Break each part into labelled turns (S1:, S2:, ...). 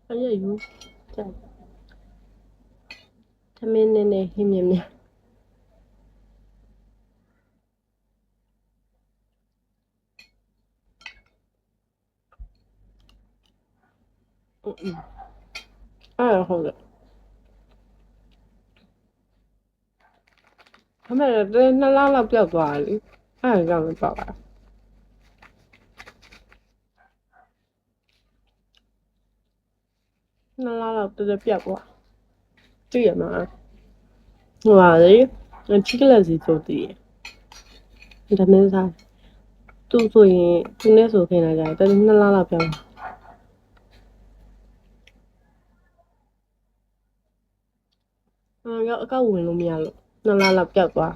S1: 哎呀哟，这他们那黑面面，哎，好的。他们这那拉了比较多的，哎，这样子搞吧。那拉了都是比较多，这个嘛，哇嘞，那这个来是做的，他们啥，都做人，都那时候看那个，但是那拉了比较多。要搞ဝင်လို့မရလို့နှစ်လလောက်ပြောက်သွား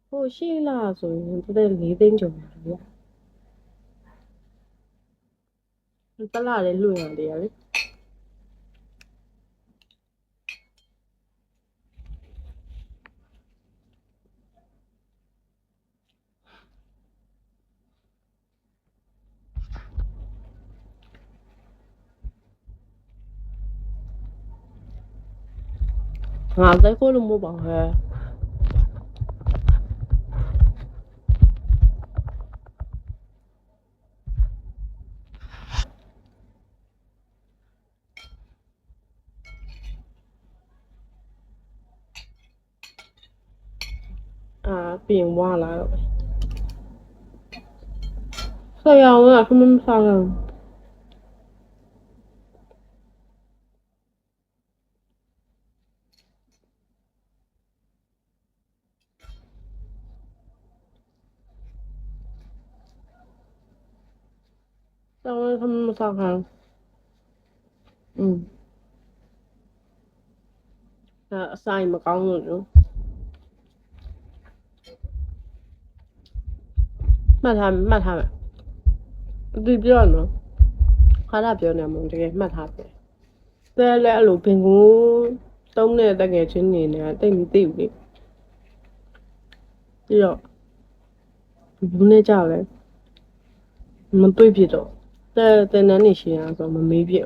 S1: ဟိုရှိလားဆိုရင်သူတဲ့4သိန်းကျော်ပါဗျာတစ်လလေးလွှင့်ရတယ်လေငါသိခိုးလို့မဟုတ်ပါဘူးဟဲ့ပြင်ဝလာတော့ဆက်ရအောင်ကခမမစားတော့ဆောင်းခမမစားခံအဆိုင်မကောင်းလို့နော်မှတ်ထားမယ်အတူပြောနော်ခါရပြောနေမှာတကယ်မှတ်ထားတယ်တဲလဲအဲ့လိုဘင်ကိုတုံးတဲ့တကယ်ချင်းနေနေတာတိတ်မသိဘူးလေပြီးတော့ဘူးနဲ့ကြောက်လဲမတွေ့ဖြစ်တော့တဲနန်းနေရှိရဆိုမမေးဖြစ်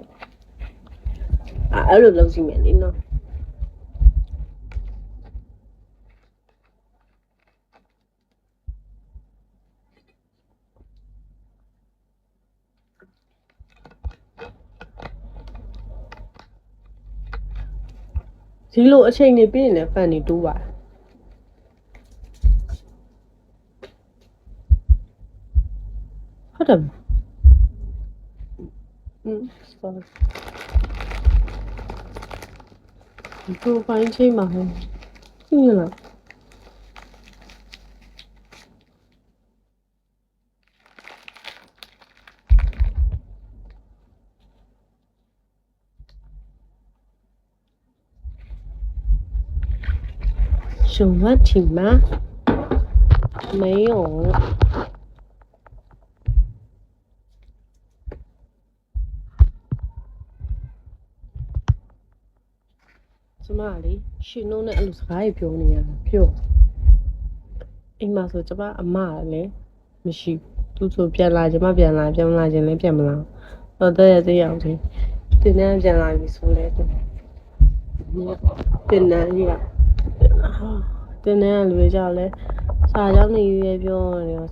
S1: အဲ့လိုလုပ်စီမယ်လေနော်ဒီလိုအချိန်နေပြည့်နေဖန်နေတိုးပါဟုတ်တယ်sorry ဒီပိုင်းချိန်မှာဟဲ့ကြည့်လား什么题吗？没有。ကျမလေရှင်နှုံးနဲ့အဲ့လိုစကားကြီးပြောနေရတာပြောအိမ်မှာဆိုကျမအမလည်းမရှိသူဆိုပြန်လာကျမပြန်လာခြင်းလည်းပြန်မလာတော့တဲ့ရောက်ချင်းတင်နေပြန်လာပြီဆိုလဲတင်နေကြီးကတင်နေလူကြောက်လဲစာကြောင်းနေရွေးပြောနေတော့